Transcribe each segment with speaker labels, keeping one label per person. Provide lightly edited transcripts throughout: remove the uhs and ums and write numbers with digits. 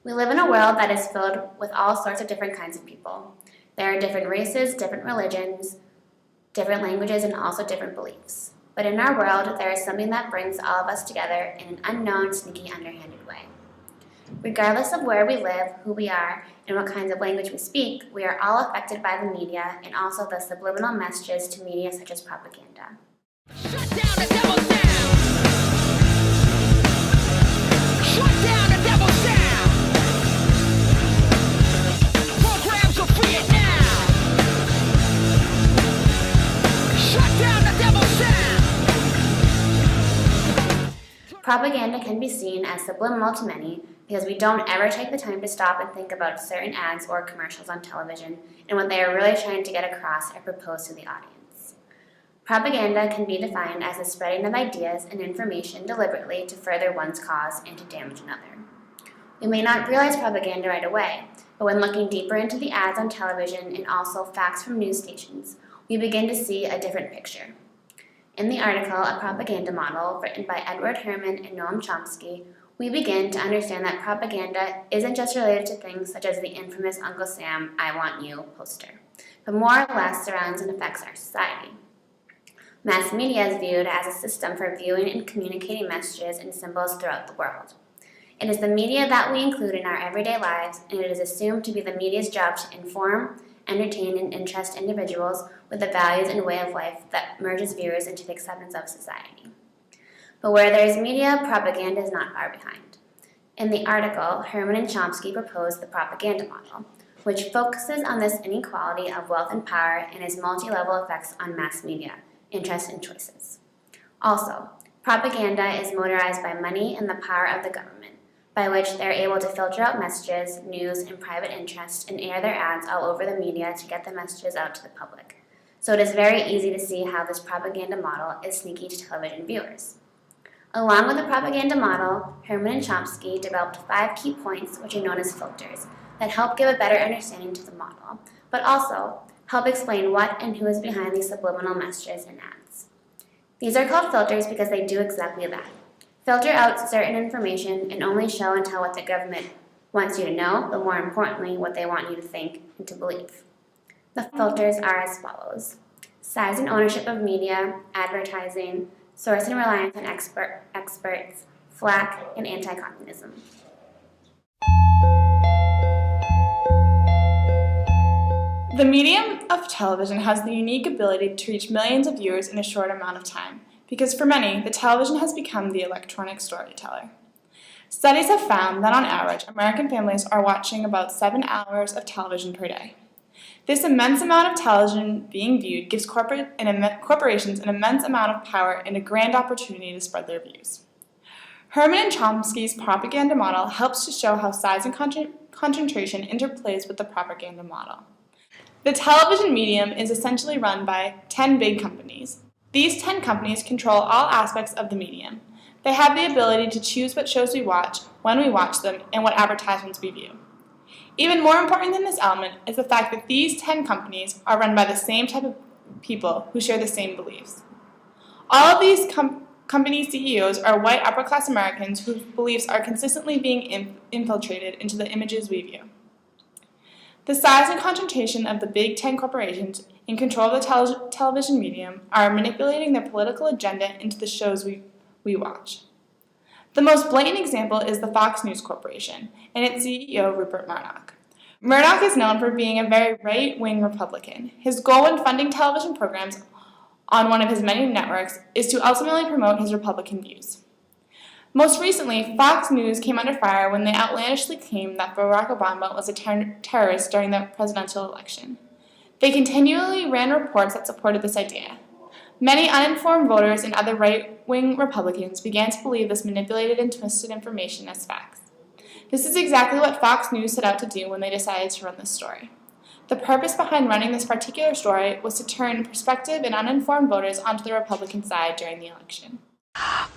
Speaker 1: We live in a world that is filled with all sorts of different kinds of people. There are different races, different religions, different languages, and also different beliefs. But in our world, there is something that brings all of us together in an unknown, sneaky, underhanded way. Regardless of where we live, who we are, and what kinds of language we speak, we are all affected by the media and also the subliminal messages to media such as propaganda.
Speaker 2: Shut down the devil's sound! Shut down the devil's sound! Programs are free now! Shut down the devil's sound!
Speaker 1: Propaganda can be seen as subliminal to many because we don't ever take the time to stop and think about certain ads or commercials on television and what they are really trying to get across or propose to the audience. Propaganda can be defined as the spreading of ideas and information deliberately to further one's cause and to damage another. We may not realize propaganda right away, but when looking deeper into the ads on television and also facts from news stations, we begin to see a different picture. In the article, A Propaganda Model, written by Herman and Noam Chomsky, we begin to understand that propaganda isn't just related to things such as the infamous Uncle Sam, I Want You poster, but more or less surrounds and affects our society. Mass media is viewed as a system for viewing and communicating messages and symbols throughout the world. It is the media that we include in our everyday lives, and it is assumed to be the media's job to inform, entertain, and interest individuals with the values and way of life that merges viewers into the acceptance of society. But where there is media, propaganda is not far behind. In the article, Herman and Chomsky proposed the propaganda model, which focuses on this inequality of wealth and power and its multi-level effects on mass media, interests, and choices. Also, propaganda is motorized by money and the power of the government, by which they are able to filter out messages, news, and private interests and air their ads all over the media to get the messages out to the public. So it is very easy to see how this propaganda model is sneaky to television viewers. Along with the propaganda model, Herman and Chomsky developed 5 key points, which are known as filters, that help give a better understanding to the model, but also help explain what and who is behind these subliminal messages and ads. These are called filters because they do exactly that. Filter out certain information and only show and tell what the government wants you to know, but more importantly, what they want you to think and to believe. The filters are as follows: size and ownership of media, advertising, source and reliance on experts, flack, and anti-communism.
Speaker 3: The medium of television has the unique ability to reach millions of viewers in a short amount of time, because for many, the television has become the electronic storyteller. Studies have found that on average, American families are watching about 7 hours of television per day. This immense amount of television being viewed gives corporations an immense amount of power and a grand opportunity to spread their views. Herman and Chomsky's propaganda model helps to show how size and concentration interplays with the propaganda model. The television medium is essentially run by 10 big companies. These 10 companies control all aspects of the medium. They have the ability to choose what shows we watch, when we watch them, and what advertisements we view. Even more important than this element is the fact that these 10 companies are run by the same type of people who share the same beliefs. All of these company CEOs are white upper-class Americans whose beliefs are consistently being infiltrated into the images we view. The size and concentration of the big 10 corporations in control of the television medium are manipulating their political agenda into the shows we watch. The most blatant example is the Fox News Corporation and its CEO, Rupert Murdoch. Murdoch is known for being a very right-wing Republican. His goal when funding television programs on one of his many networks is to ultimately promote his Republican views. Most recently, Fox News came under fire when they outlandishly claimed that Barack Obama was a terrorist during the presidential election. They continually ran reports that supported this idea. Many uninformed voters and other right-wing Republicans began to believe this manipulated and twisted information as facts. This is exactly what Fox News set out to do when they decided to run this story. The purpose behind running this particular story was to turn prospective and uninformed voters onto the Republican side during the election.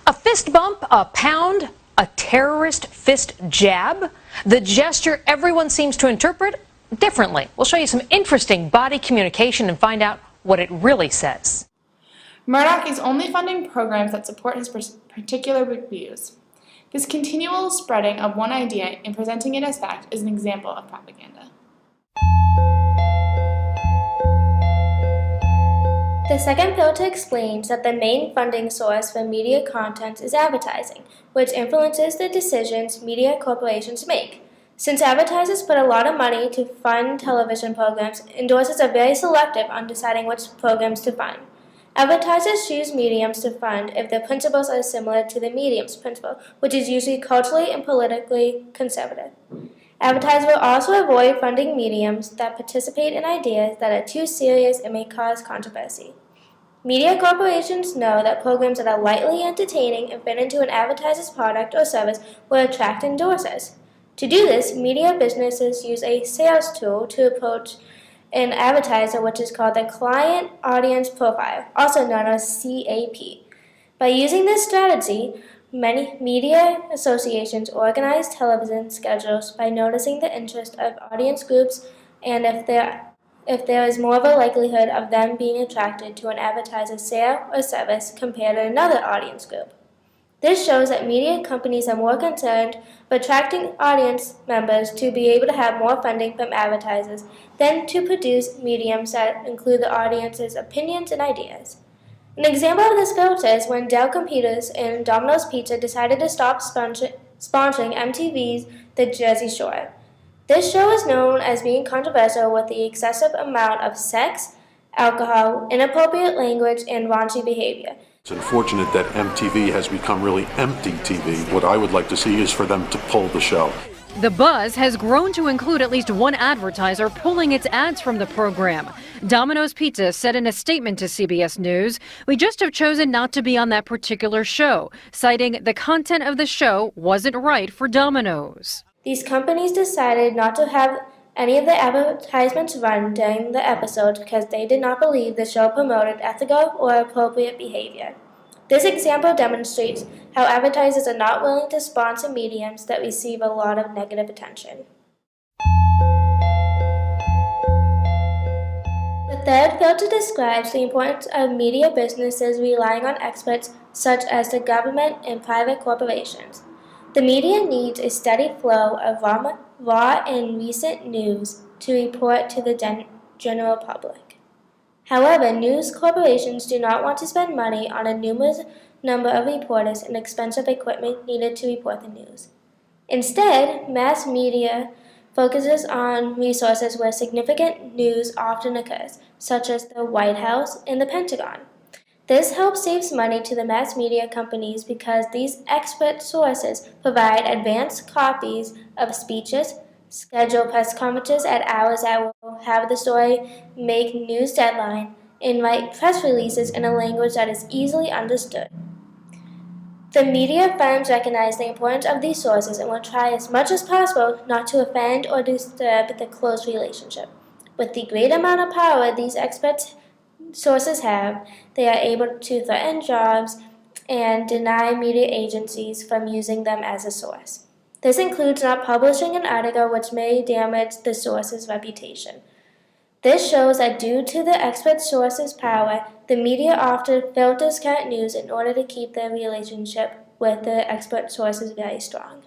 Speaker 4: A fist bump, a pound, a terrorist fist jab? The gesture everyone seems to interpret differently. We'll show you some interesting body communication and find out what it really says.
Speaker 3: Murdoch is only funding programs that support his particular views. This continual spreading of one idea and presenting it as fact is an example of propaganda.
Speaker 5: The second filter explains that the main funding source for media content is advertising, which influences the decisions media corporations make. Since advertisers put a lot of money to fund television programs, endorsers are very selective on deciding which programs to fund. Advertisers choose mediums to fund if their principles are similar to the medium's principle, which is usually culturally and politically conservative. Advertisers will also avoid funding mediums that participate in ideas that are too serious and may cause controversy. Media corporations know that programs that are lightly entertaining and fit into an advertiser's product or service will attract endorsers. To do this, media businesses use a sales tool to approach an advertiser, which is called the Client Audience Profile, also known as CAP. By using this strategy, many media associations organize television schedules by noticing the interest of audience groups and if there is more of a likelihood of them being attracted to an advertiser's sale or service compared to another audience group. This shows that media companies are more concerned with attracting audience members to be able to have more funding from advertisers than to produce mediums that include the audience's opinions and ideas. An example of this filter is when Dell Computers and Domino's Pizza decided to stop sponsoring MTV's The Jersey Shore. This show is known as being controversial with the excessive amount of sex, alcohol, inappropriate language, and raunchy behavior.
Speaker 6: It's unfortunate that MTV has become really empty TV. What I would like to see is for them to pull the show.
Speaker 7: The buzz has grown to include at least one advertiser pulling its ads from the program. Domino's Pizza said in a statement to CBS News, "We just have chosen not to be on that particular show," citing the content of the show wasn't right for Domino's.
Speaker 5: These companies decided not to have any of the advertisements run during the episodes because they did not believe the show promoted ethical or appropriate behavior. This example demonstrates how advertisers are not willing to sponsor mediums that receive a lot of negative attention. The third filter describes the importance of media businesses relying on experts such as the government and private corporations. The media needs a steady flow of raw and recent news to report to the general public. However, news corporations do not want to spend money on a numerous number of reporters and expensive equipment needed to report the news. Instead, mass media focuses on resources where significant news often occurs, such as the White House and the Pentagon. This helps save money to the mass media companies because these expert sources provide advanced copies of speeches, schedule press conferences at hours that will have the story make news deadline, and write press releases in a language that is easily understood. The media firms recognize the importance of these sources and will try as much as possible not to offend or disturb the close relationship. With the great amount of power these expert sources have, they are able to threaten jobs and deny media agencies from using them as a source. This includes not publishing an article which may damage the source's reputation. This shows that due to the expert source's power, the media often filters current news in order to keep their relationship with the expert sources very strong.